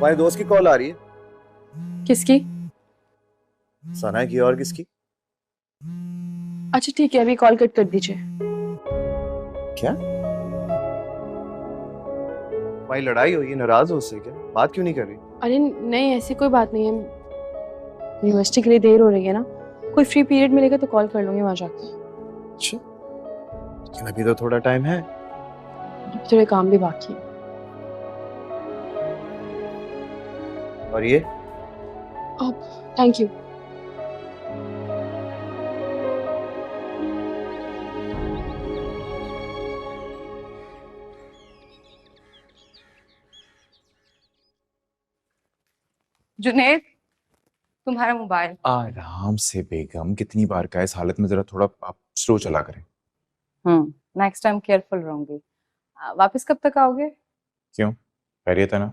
तुम्हारे दोस्त की कॉल आ रही है। किसकी? सना की और किसकी? अच्छा ठीक है, अभी कॉल कट कर दीजिए। क्या तुम्हारी लड़ाई हुई है? नाराज हो उससे क्या? बात क्यों नहीं कर रही? अरे नहीं, ऐसी कोई बात नहीं है। यूनिवर्सिटी के लिए देर हो रही है ना, कोई फ्री पीरियड मिलेगा तो कॉल कर लूंगी वहां जाके। अच्छा, लेकिन अभी तो थोड़ा टाइम है। थोड़े काम भी बाकी है। और ये थैंक यू। जुनैद, तुम्हारा मोबाइल। आराम से बेगम, कितनी बार का है, इस हालत में जरा थोड़ा आप स्लो चला करें। नेक्स्ट टाइम केयरफुल रहूंगी। वापस कब तक आओगे? क्यों, खैरियत है ना?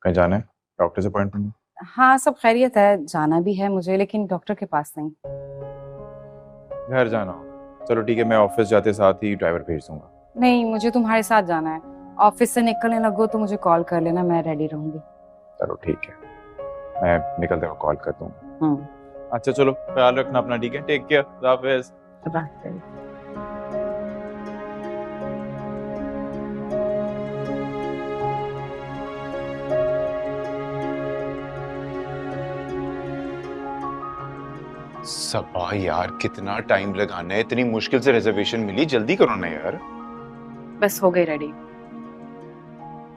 कहीं जाना है? डॉक्टर से अपॉइंटमेंट? हाँ, सब खैरियत है, जाना भी है मुझे, लेकिन डॉक्टर के पास नहीं। घर जाना हो? चलो ठीक है, मैं ऑफिस जाते साथ ही ड्राइवर भेज दूंगा। नहीं, मुझे तुम्हारे साथ जाना है। ऑफिस से निकलने लगो तो मुझे कॉल कर लेना, मैं रेडी रहूंगी। चलो ठीक है, मैं निकलते हुए कॉल कर दूंगा। अच्छा चलो, ख्याल रखना अपना, ठीक है? टेक केयर, खुदा हाफिज। बात करें। सबा यार, कितना टाइम लगाना है? इतनी मुश्किल से रिजर्वेशन मिली, जल्दी करो ना यार। बस हो गई रेडी।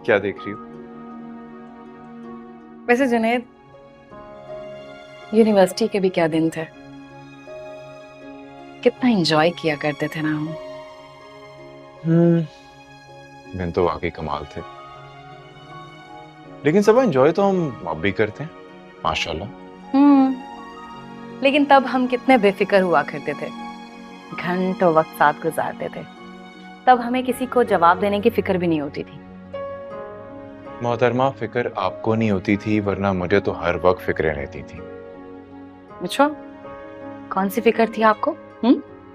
क्या देख रही हो? वैसे जुनैद, यूनिवर्सिटी के भी क्या दिन थे, कितना एंजॉय किया करते थे ना हम। दिन तो वाकई कमाल थे, लेकिन सब एंजॉय तो हम अब भी करते हैं माशाल्लाह। लेकिन तब हम कितने बेफिक्र हुआ करते थे, घंटों वक्त साथ गुजारते थे। तब हमें किसी को जवाब देने की फिक्र भी नहीं होती थी। मोहतरमा, फिक्र आपको नहीं होती थी, वरना मुझे तो हर वक्त फिक्रें रहती थी। अच्छा, कौन सी फिक्र थी आपको?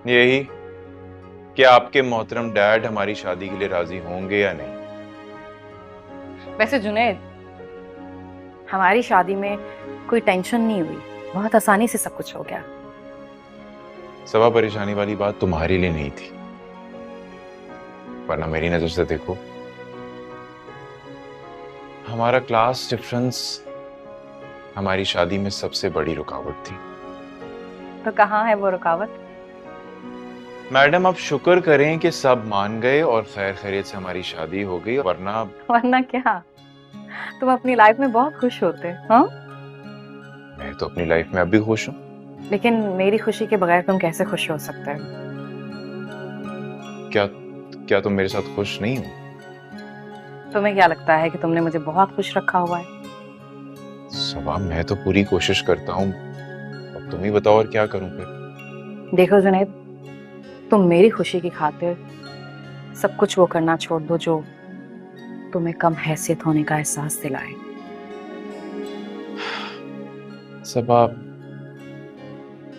यही कि आपके मोहतरम डैड हमारी शादी के लिए राजी होंगे या नहीं। वैसे जुनैद, हमारी शादी में कोई टेंशन नहीं हुई, बहुत आसानी से सब कुछ हो गया। सबा परेशानी वाली बात तुम्हारे लिए नहीं थी, वरना मेरी नजर से देखो, हमारा क्लास डिफरेंस हमारी शादी में सबसे बड़ी रुकावट थी। तो कहाँ है वो रुकावट? मैडम, आप शुक्र करें कि सब मान गए और खैर खैरियत से हमारी शादी हो गई, वरना क्या, तुम अपनी लाइफ में बहुत खुश होते। हाँ, मैं तो अपनी लाइफ में अब भी खुश हूँ। लेकिन मेरी खुशी के बगैर तुम कैसे खुश हो सकते हो? क्या तुम मेरे साथ खुश नहीं हो? तुम्हें क्या लगता है कि तुमने मुझे बहुत खुश रखा हुआ है? सबा, मैं तो पूरी कोशिश करता हूँ, अब तुम ही बताओ और क्या करूं फिर। देखो जुनैद, तुम मेरी खुशी की खातिर सब कुछ वो करना छोड़ दो जो तुम्हें कम हैसियत होने का एहसास दिलाए। सबा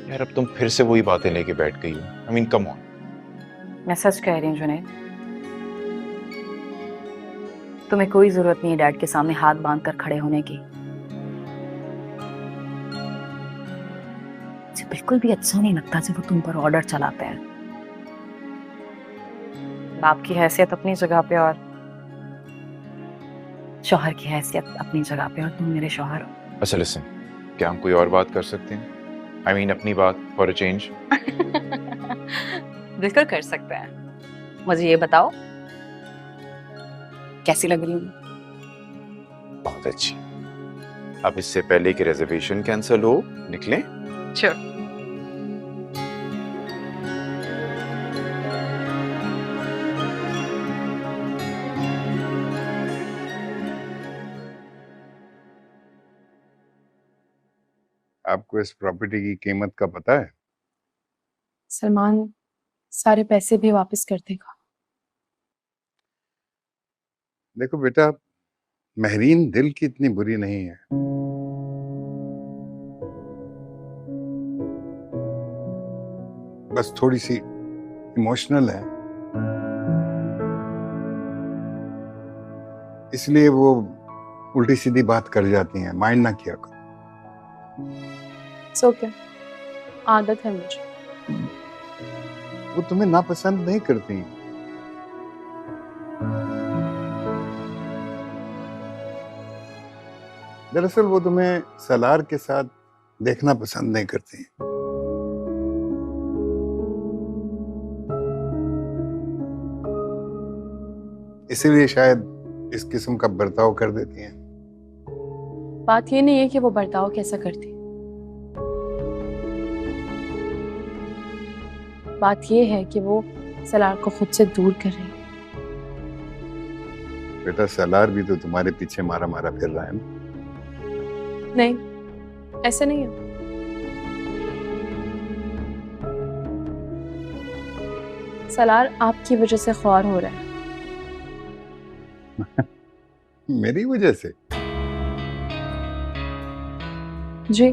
यार, अब तुम फिर से वही बातें लेके बैठ गई हो। I mean come on. मैं सच कह रही हूँ जुनैद, तुम्हें कोई जरूरत नहीं है डैड के सामने हाथ बांध कर खड़े होने की। मुझे बिल्कुल भी अच्छा नहीं लगता जब वो तुम पर ऑर्डर चलाते हैं। बाप की हैसियत अपनी जगह पे और शौहर की हैसियत अपनी जगह पे, और तुम मेरे शौहर हो। अच्छा लिसन, क्या हम कोई और बात कर सकते हैं? आई मीन अपनी बात, फॉर अ चेंज। बिल्कुल कर सकते हैं। मुझे ये बताओ, कैसी लग रही हूँ? बहुत अच्छी। अब इससे पहले कि रिजर्वेशन कैंसिल हो, निकलें? श्योर। आपको इस प्रॉपर्टी की कीमत का पता है? सलमान सारे पैसे भी वापस कर देगा। देखो बेटा, महरीन दिल की इतनी बुरी नहीं है। बस थोड़ी सी इमोशनल है, इसलिए वो उल्टी सीधी बात कर जाती हैं, माइंड ना किया करो। सो क्या, आदत है मुझे। वो तुम्हें नापसंद नहीं करती हैं। दरअसल वो तुम्हें सलार के साथ देखना पसंद नहीं करती हैं। इसीलिए शायद इस किस्म का बर्ताव कर देती हैं। बात ये नहीं है कि वो बर्ताव कैसा करती, बात ये है कि वो सलार को खुद से दूर कर रही है। बेटा सलार भी तो तुम्हारे पीछे मारा मारा फिर रहा है ना। नहीं, ऐसा नहीं है। सलार आपकी वजह से ख्वार हो रहा है। मेरी वजह से? जी,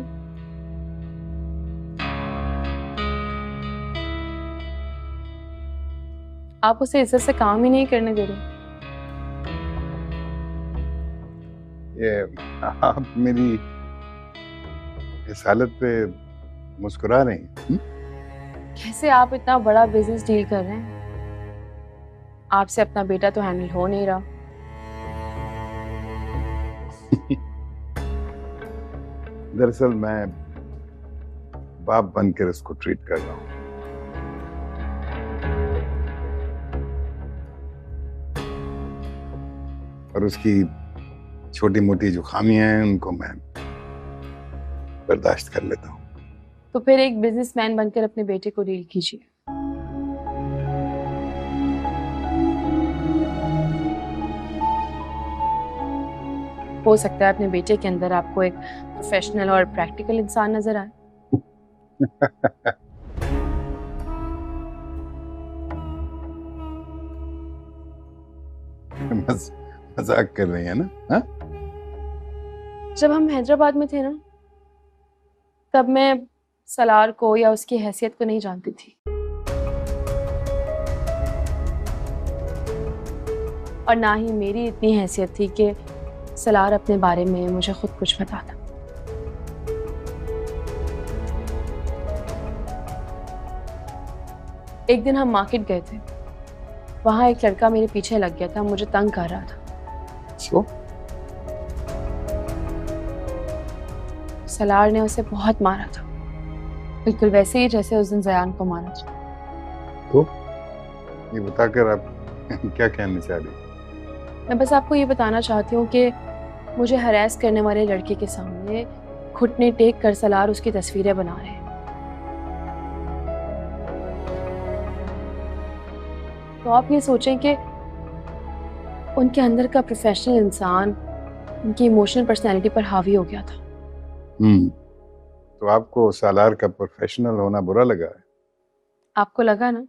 आप उसे इज्जत से काम ही नहीं करने दे रहे। ये आप मेरी इस हालत पे मुस्कुरा रही हैं? कैसे आप इतना बड़ा बिजनेस डील कर रहे हैं, आपसे अपना बेटा तो हैंडल हो नहीं रहा। दरअसल मैं बाप बनकर उसको ट्रीट कर रहा हूँ। और उसकी छोटी मोटी जो खामियां हैं उनको मैं बर्दाश्त कर लेता हूँ। तो फिर एक बिजनेसमैन बनकर अपने बेटे को डील कीजिए। हो सकता है अपने बेटे के अंदर आपको एक प्रोफेशनल और प्रैक्टिकल इंसान नजर आए। मजाक कर रही है ना? हाँ? जब हम हैदराबाद में थे ना, तब मैं सलार को या उसकी हैसियत को नहीं जानती थी, और ना ही मेरी इतनी हैसियत थी कि सलार अपने बारे में मुझे खुद कुछ बताता। एक दिन हम मार्केट गए थे, वहां एक लड़का मेरे पीछे लग गया था, मुझे तंग कर रहा था। So? सलार ने उसे बहुत मारा था, बिल्कुल वैसे ही जैसे उस दिन जयान को मारा था। तो ये बताकर आप क्या कहना चाह रही? मैं बस आपको ये बताना चाहती हूँ कि मुझे हरास करने वाले लड़के के सामने घुटने टेक कर सलार उसकी तस्वीरें बना रहे हैं। तो आप ये सोचें कि उनके अंदर का प्रोफेशनल इंसान उनकी इमोशनल पर्सनैलिटी पर हावी हो गया था। तो आपको सालार का प्रोफेशनल होना बुरा लगा है? आपको लगा ना?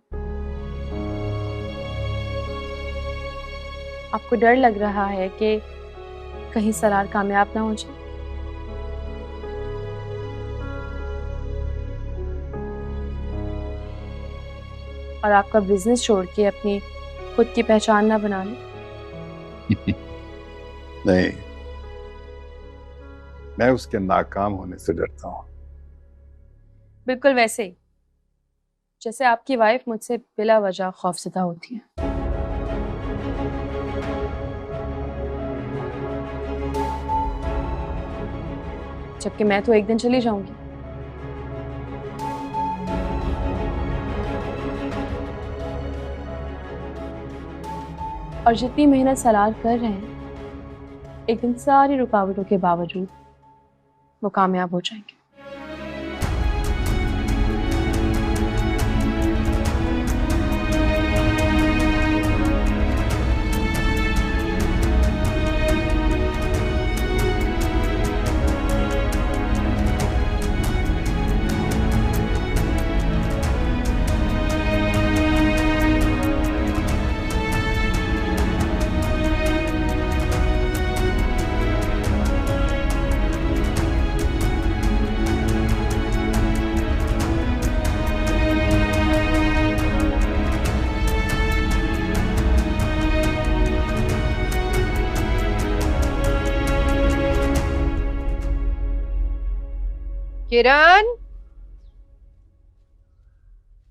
आपको डर लग रहा है कि कहीं सलार कामयाब ना हो जाए। और आपका बिजनेस छोड़ के अपनी खुद की पहचान ना बना ले। नहीं, मैं उसके नाकाम होने से डरता हूँ। बिल्कुल वैसे ही जैसे आपकी वाइफ मुझसे बिला वजह खौफजदा होती है। जबकि मैं तो एक दिन चली जाऊंगी। और जितनी मेहनत सलार कर रहे हैं, एक दिन सारी रुकावटों के बावजूद वो कामयाब हो जाएंगे। किरण,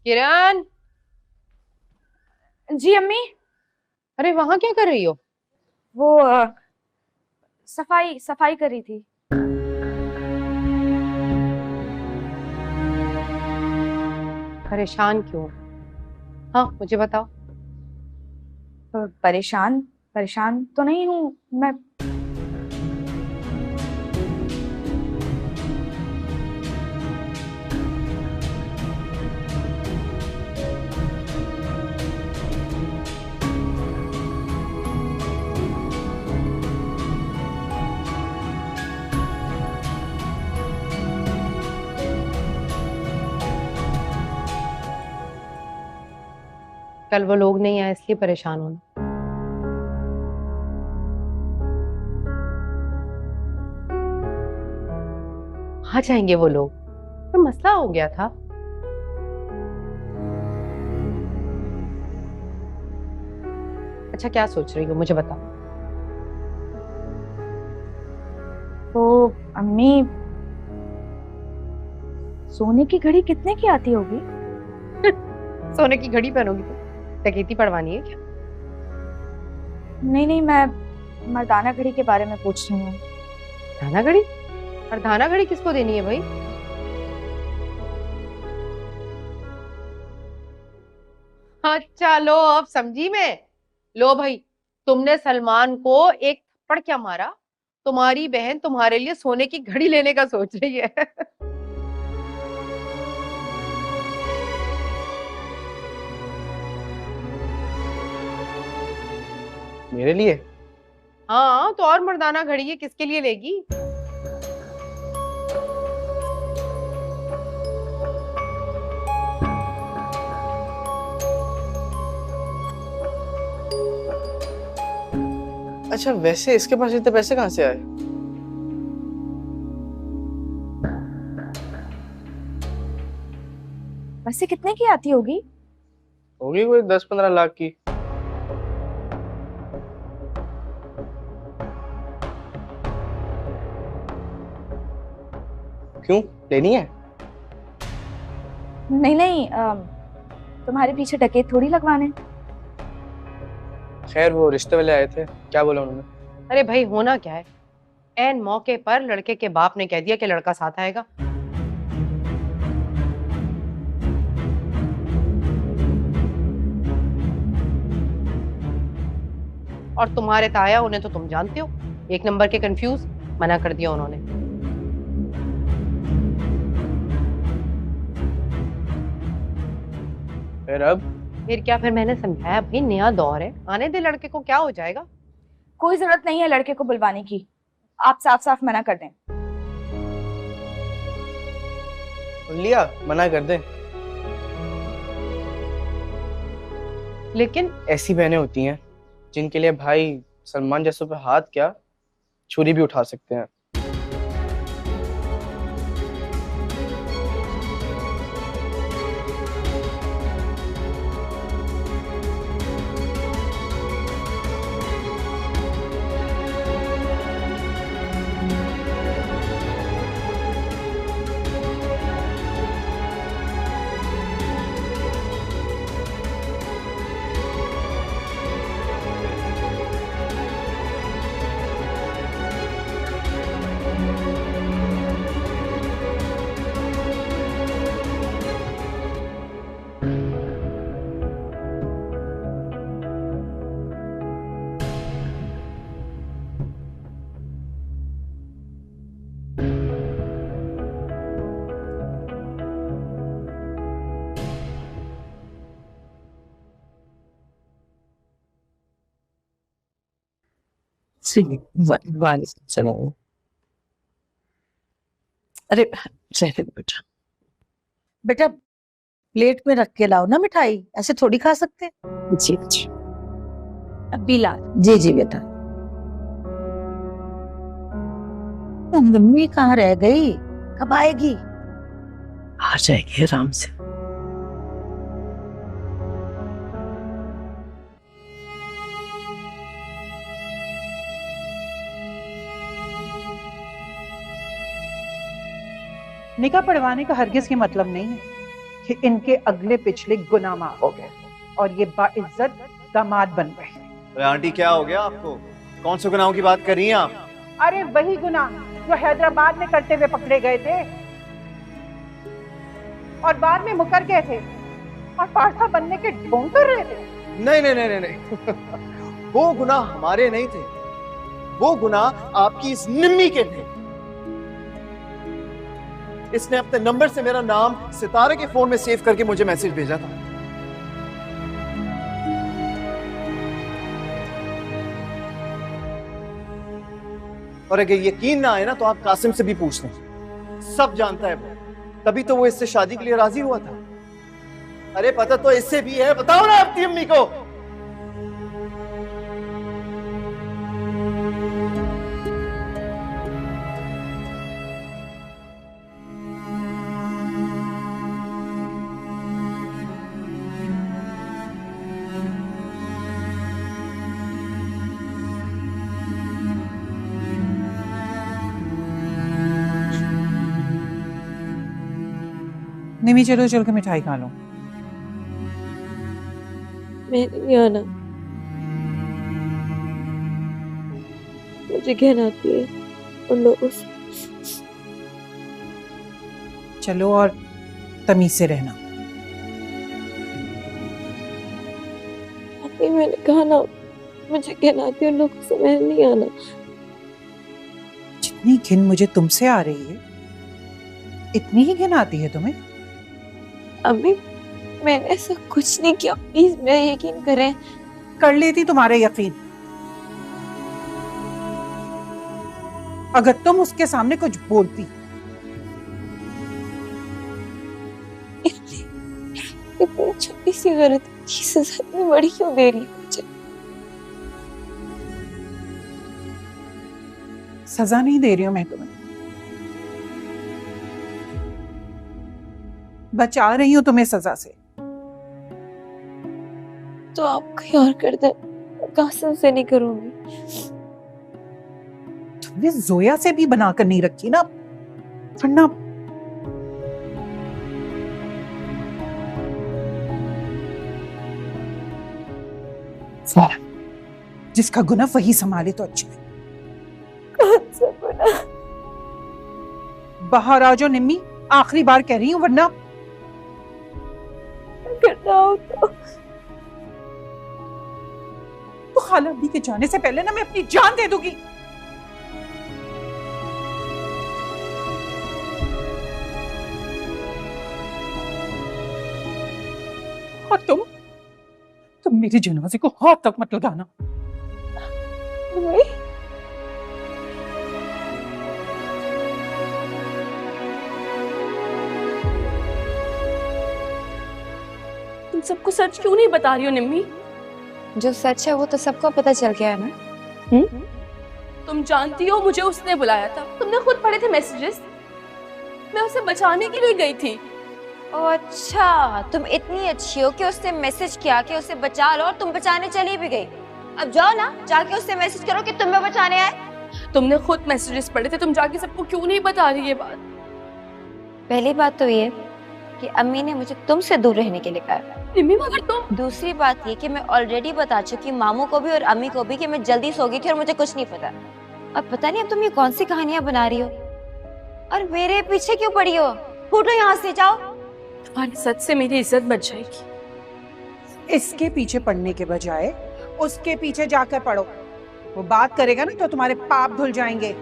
किरण, जी अम्मी। अरे वहां क्या कर रही हो? वो सफाई सफाई कर रही थी। परेशान क्यों? हाँ मुझे बताओ। परेशान परेशान तो नहीं हूँ मैं। कल वो लोग नहीं आए इसलिए परेशान होना। आ जाएंगे वो लोग, तो मसला हो गया था। अच्छा क्या सोच रही हो मुझे बताओ। तो अम्मी, सोने की घड़ी कितने की आती होगी? सोने की घड़ी पहनोगी तो डकैती पड़वानी है क्या? नहीं नहीं, मैं मर्दाना घड़ी के बारे में पूछ रही हूँ। धाना घड़ी? और धाना घड़ी किसको देनी है भाई? अच्छा लो अब समझी मैं। लो भाई, तुमने सलमान को एक थप्पड़ क्या मारा, तुम्हारी बहन तुम्हारे लिए सोने की घड़ी लेने का सोच रही है। मेरे लिए? हाँ तो और मर्दाना घड़ी है, किसके लिए लेगी? अच्छा वैसे इसके पास इतने पैसे कहाँ से आए? वैसे कितने की आती होगी? होगी कोई 10-15 लाख की। क्यों, लेनी है? नहीं नहीं, तुम्हारे पीछे डकैत थोड़ी लगवाने। खैर वो रिश्ते वाले आए थे, क्या बोला उन्होंने? अरे भाई होना क्या है, एन मौके पर लड़के के बाप ने कह दिया कि लड़का साथ आएगा। और तुम्हारे ताया उन्हें तो तुम जानते हो, एक नंबर के कंफ्यूज, मना कर दिया उन्होंने। फिर अब? फिर क्या, फिर मैंने समझाया भाई नया दौर है, आने दे लड़के को, क्या हो जाएगा। कोई जरूरत नहीं है लड़के को बुलवाने की, आप साफ साफ मना कर दें। लिया, मना कर दे। लेकिन ऐसी बहनें होती हैं जिनके लिए भाई सलमान जैसों पे हाथ क्या, छुरी भी उठा सकते हैं। चलो। अरे चले बेटा, बेटा प्लेट में रख के लाओ ना मिठाई, ऐसे थोड़ी खा सकते। जी जी अभी ला। जी जी बेटा। मम्मी कहाँ रह गई, कब आएगी? आ जाएगी आराम से। निकाह पढ़वाने का हरगिज ये मतलब नहीं है कि इनके अगले पिछले गुनाह माफ हो गए और ये बाइज्जत दामाद बन गए। अरे आंटी क्या हो गया आपको? कौन से गुनाहों की बात कर रही हैं आप? अरे वही गुनाह जो हैदराबाद में करते हुए पकड़े गए थे और बाद में मुकर गए थे और पारसा बनने के ढोंग कर रहे थे। नहीं नहीं नहीं नहीं, नहीं। वो गुनाह हमारे नहीं थे, वो गुनाह आपकी इस निम्मी के थे। इसने अपने नंबर से मेरा नाम सितारे के फोन में सेव करके मुझे मैसेज भेजा था। और अगर यकीन ना आए ना तो आप कासिम से भी पूछ लें, सब जानता है वो, तभी तो वो इससे शादी के लिए राजी हुआ था। अरे पता तो इससे भी है, बताओ ना आपकी अम्मी को। निमी चलो चल के मिठाई खा लो। मैं नहीं आना, मुझे घिन आती है उन लोगों से। चलो और तमीज से रहना। अभी मैंने कहा ना, मुझे घिन आती है उन लोगों से, मैं नहीं आना। जितनी घिन मुझे तुमसे आ रही है इतनी ही घिन आती है तुम्हें? अभी मैंने ऐसा कुछ नहीं किया, प्लीज मेरा यकीन करें। कर लेती तुम्हारा यकीन अगर तुम उसके सामने कुछ बोलती। इतनी छोटी सी गलती की सजा इतनी बड़ी क्यों दे रही है मुझे? सजा नहीं दे रही हूं मैं तुम्हें, बचा रही हूं तुम्हें सजा से। तो आप कहीं और कर दे, कासिम से नहीं करूंगी। तुमने जोया से भी बनाकर नहीं रखी ना, वरना जिसका गुनाह वही संभाले तो अच्छा है। कौन सा गुनाह? बाहर आ जाओ निम्मी, आखिरी बार कह रही हूँ, वरना करना हो तो खाला अभी के जाने से पहले ना मैं अपनी जान दे दूंगी। और तुम मेरी जनाजे को हाथ तक मत लगाना। तुम सबको सच क्यों नहीं बता रही हो निम्मी? जो सच है वो तो सबको पता चल गया है ना। तुम जानती हो मुझे उसने बुलाया था, तुमने खुद पढ़े थे मैसेजेस। मैं उसे बचाने के लिए गई थी। ओ अच्छा, तुम इतनी अच्छी हो कि उसने मैसेज किया कि उसे बचा लो और तुम बचाने चली भी गई। अब जाओ ना, जाके उससे मैसेज करो कि तुम्हें बचाने आए। तुमने खुद मैसेजेस पढ़े थे, तुम जाके सबको क्यों नहीं बता रही ये बात? पहली बात तो ये कि अम्मी ने मुझे तुमसे दूर रहने के लिए कहा। निम्मी मगर तुम। दूसरी बात ये कि मैं ऑलरेडी बता चुकी मामू को भी और अम्मी को भी कि मैं जल्दी सो गई थी और मुझे कुछ नहीं पता। और पता नहीं अब तुम ये कौन सी कहानियां बना रही हो और मेरे पीछे क्यों पड़ी हो? फूटो यहाँ से, जाओ। तुम्हारी सच से मेरी इज्जत बच जाएगी। इसके पीछे पड़ने के बजाय उसके पीछे जाकर पढ़ो। वो बात करेगा ना तो तुम्हारे पाप धुल जाएंगे।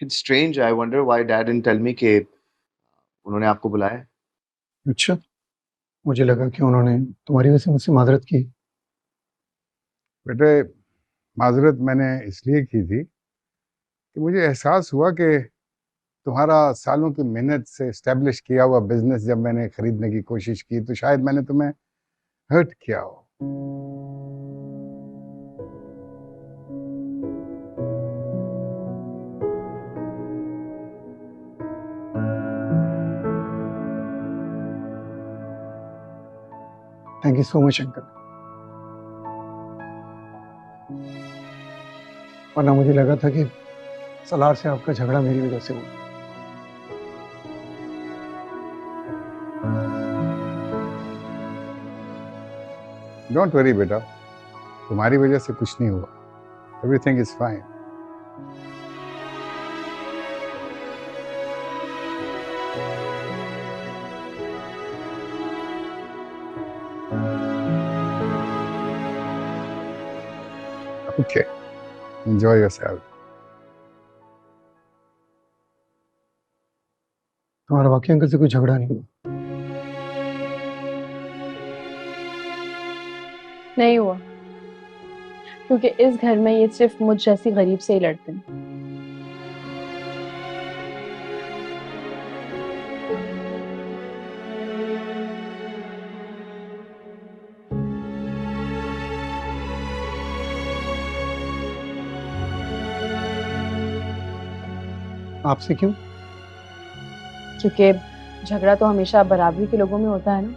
It's strange. I wonder why Dad didn't tell me कि उन्होंने आपको बुलाया। अच्छा, मुझे लगा कि उन्होंने तुम्हारी वजह से मुझसे माजरत की। बेटे, माजरत मैंने इसलिए की थी कि मुझे एहसास हुआ कि तुम्हारा सालों की मेहनत से एस्टेब्लिश किया हुआ बिजनेस जब मैंने खरीदने की कोशिश की तो शायद मैंने तुम्हें हर्ट किया हो। Thank you so much uncle, वरना मुझे लगा था कि सलार से आपका झगड़ा मेरी वजह से हुआ। डोंट वरी बेटा, तुम्हारी वजह से कुछ नहीं हुआ। Everything is fine. Okay, enjoy yourself. तुम्हारा वाकई अंकल से कोई झगड़ा नहीं हुआ? नहीं हुआ, क्योंकि इस घर में ये सिर्फ मुझ जैसी गरीब से ही लड़ते हैं। आपसे क्यों? क्योंकि झगड़ा तो हमेशा बराबरी के लोगों में होता है ना।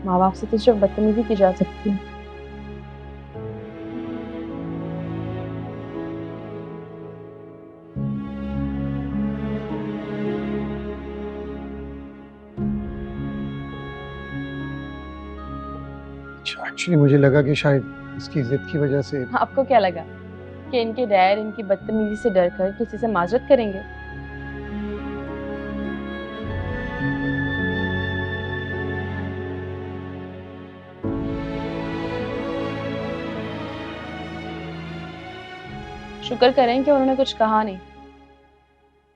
माँ बाप से तो सिर्फ बदतमीजी की जा सकती है। एक्चुअली मुझे लगा कि शायद इसकी जिद की वजह से। आपको क्या लगा कि इनके डैड इनकी बदतमीजी से डरकर किसी से माजरत करेंगे? शुक्र करें कि उन्होंने कुछ कहा नहीं,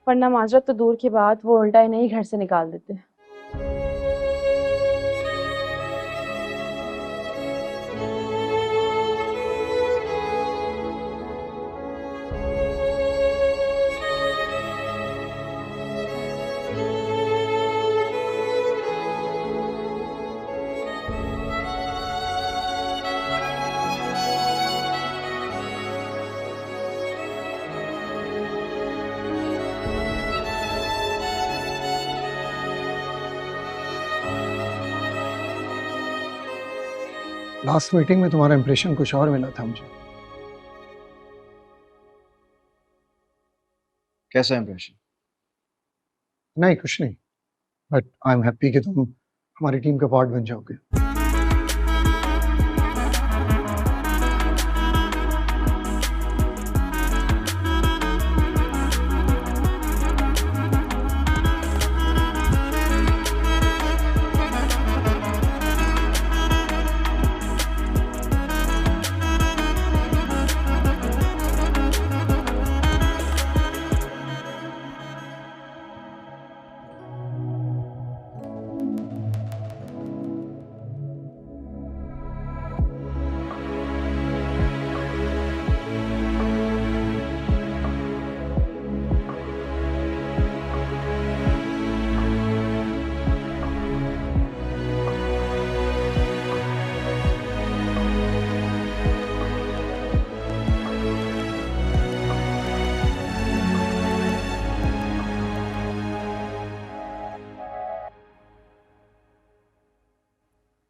वरना माजरत तो दूर की बात, वो उल्टा इन्हें ही घर से निकाल देते। लास्ट मीटिंग में तुम्हारा इंप्रेशन कुछ और मिला था मुझे। कैसा इंप्रेशन? नहीं, कुछ नहीं, बट आई एम हैप्पी कि तुम हमारी टीम का पार्ट बन जाओगे।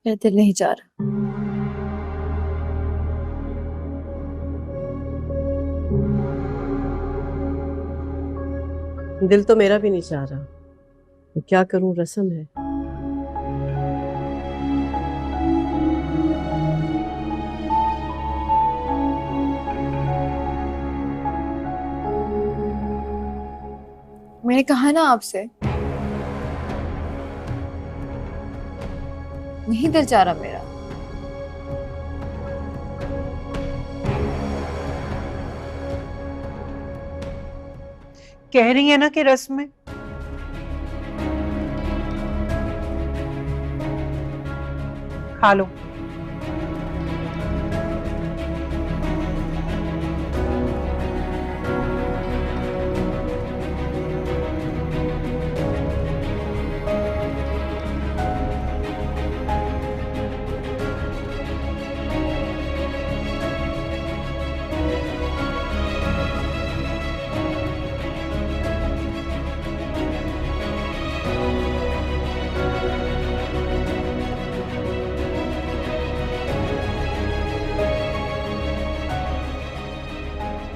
मेरा दिल नहीं जा रहा। दिल तो मेरा भी नहीं चाह रहा, क्या करूं, रस्म है। मैंने कहा ना आपसे, नहीं दिल चाह रहा मेरा। कह रही है ना कि रस्म है। खा लो।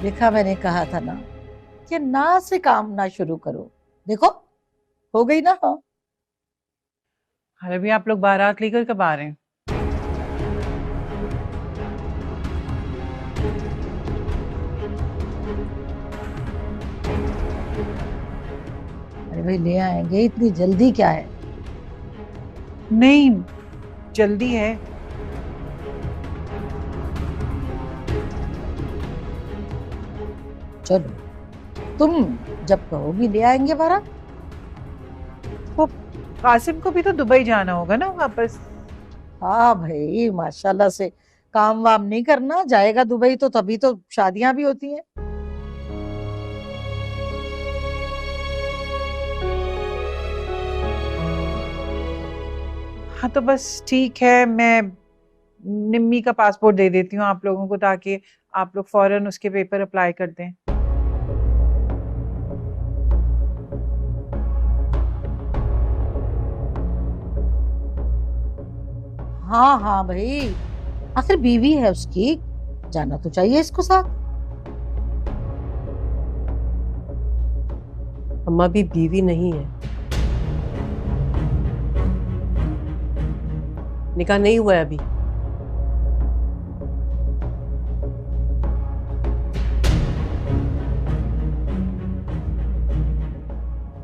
देखा, मैंने कहा था ना कि ना से काम ना शुरू करो। देखो हो गई ना। हाँ, अरे भी आप लोग बारात लेकर कब आ रहे हैं? अरे भाई ले आएंगे, इतनी जल्दी क्या है? नहीं, जल्दी है। चलो, तुम जब कहोगी ले आएंगे बारात। वो कासिम को भी तो दुबई जाना होगा ना वापस। हाँ भाई, माशाल्लाह से काम वाम नहीं करना, जाएगा दुबई तो तभी तो शादियां भी होती हैं। हाँ तो बस ठीक है, मैं निम्मी का पासपोर्ट दे देती हूँ आप लोगों को, ताकि आप लोग फौरन उसके पेपर अप्लाई कर दें। हाँ हाँ भाई, आखिर बीवी है उसकी, जाना तो चाहिए इसको साथ। अम्मा भी बीवी नहीं है, निकाह नहीं हुआ है अभी।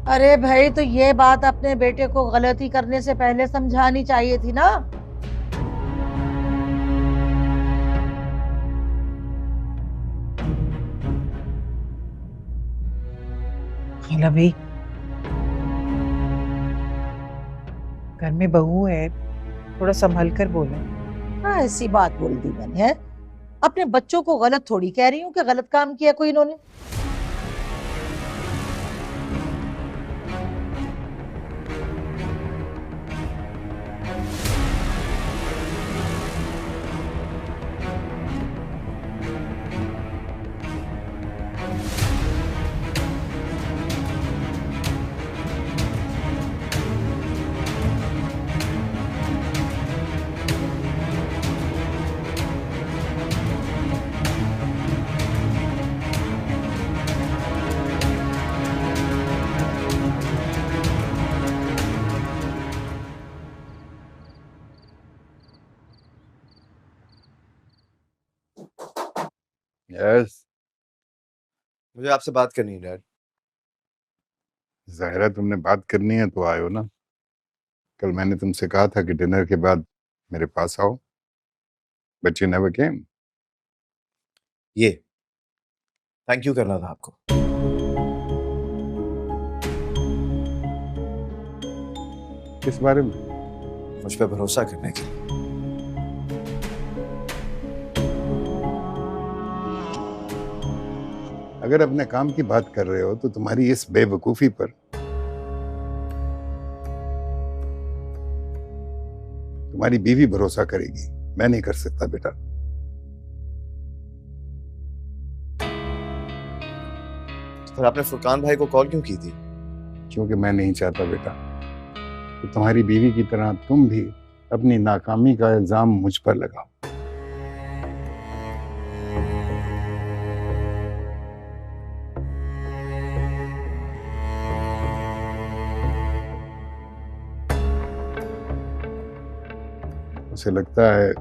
अरे भाई, तो ये बात अपने बेटे को गलती करने से पहले समझानी चाहिए थी ना। खाला भाई, घर में बहू है, थोड़ा संभल कर बोले। हाँ, ऐसी बात बोल दी मैंने है। अपने बच्चों को गलत थोड़ी कह रही हूँ कि गलत काम किया कोई इन्होंने। यस, मुझे आपसे बात करनी है डैड। जाहिर है तुमने बात करनी है तो आयो ना। कल मैंने तुमसे कहा था कि डिनर के बाद मेरे पास आओ, बट यू नेवर केम। ये थैंक यू करना था आपको। किस बारे में? मुझ पर भरोसा करने के लिए। अगर अपने काम की बात कर रहे हो तो तुम्हारी इस बेवकूफी पर तुम्हारी बीवी भरोसा करेगी, मैं नहीं कर सकता बेटा। फिर आपने फुरकान भाई को कॉल क्यों की थी? क्योंकि मैं नहीं चाहता बेटा कि तुम्हारी बीवी की तरह तुम भी अपनी नाकामी का इल्जाम मुझ पर लगाओ। उसे लगता है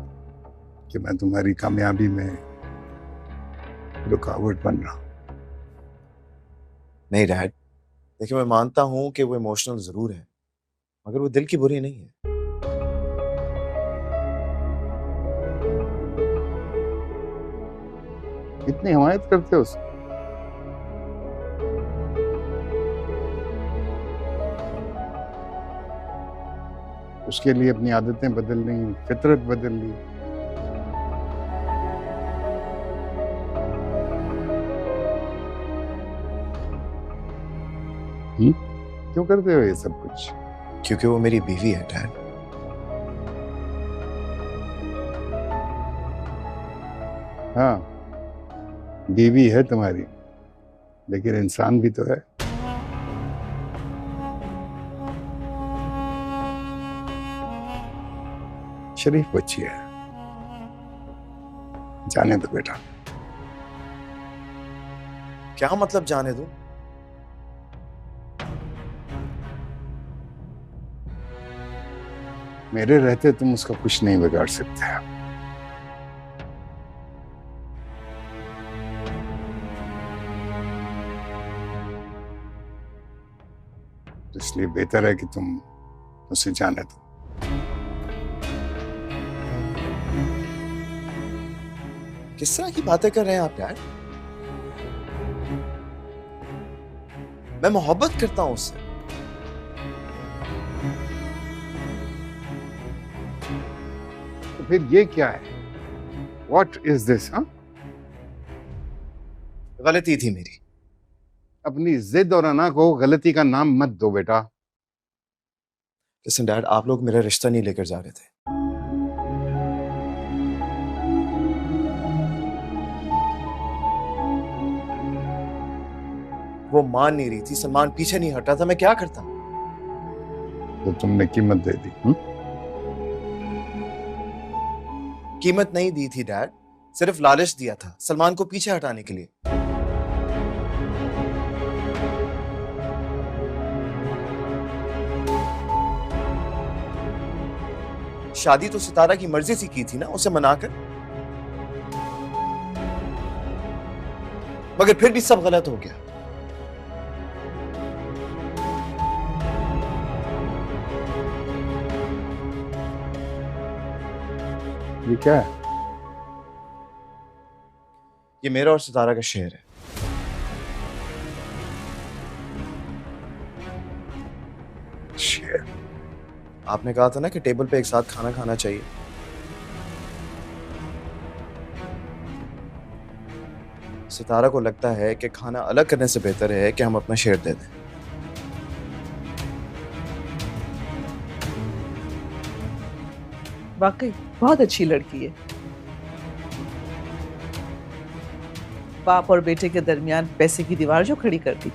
कि मैं तुम्हारी कामयाबी में रुकावट बन रहा हूं। नहीं डैड, देखिए मैं मानता हूं कि वो इमोशनल जरूर है, मगर वो दिल की बुरी नहीं है। इतनी हिमायत करते हो उसकी? उसके लिए अपनी आदतें बदल ली, फितरत बदल ली। क्यों करते हो ये सब कुछ? क्योंकि वो मेरी बीवी है डैड। हाँ, बीवी है तुम्हारी, लेकिन इंसान भी तो है। शरीफ बच्ची है, जाने दो बेटा। क्या मतलब जाने दो? मेरे रहते तुम उसका कुछ नहीं बिगाड़ सकते। इसलिए बेहतर है कि तुम उसे जाने दो। किस तरह की बातें कर रहे हैं आप डैड? मैं मोहब्बत करता हूं उससे। तो फिर ये क्या है? What is this? हाँ? गलती थी मेरी। अपनी जिद और अना को गलती का नाम मत दो बेटा। लिसन डैड, आप लोग मेरा रिश्ता नहीं लेकर जा रहे थे। वो मान नहीं रही थी, सलमान पीछे नहीं हटा था, मैं क्या करता? तो तुमने कीमत दे दी। कीमत नहीं दी थी डैड, सिर्फ लालच दिया था सलमान को पीछे हटाने के लिए। शादी तो सितारा की मर्जी से की थी ना, उसे मनाकर। मगर फिर भी सब गलत हो गया। ये क्या है? ये मेरा और सितारा का शेर है। शेर? आपने कहा था ना कि टेबल पे एक साथ खाना खाना चाहिए। सितारा को लगता है कि खाना अलग करने से बेहतर है कि हम अपना शेयर दे दें। वाकई बहुत अच्छी लड़की है। बाप और बेटे के दरमियान पैसे की दीवार जो खड़ी कर दी।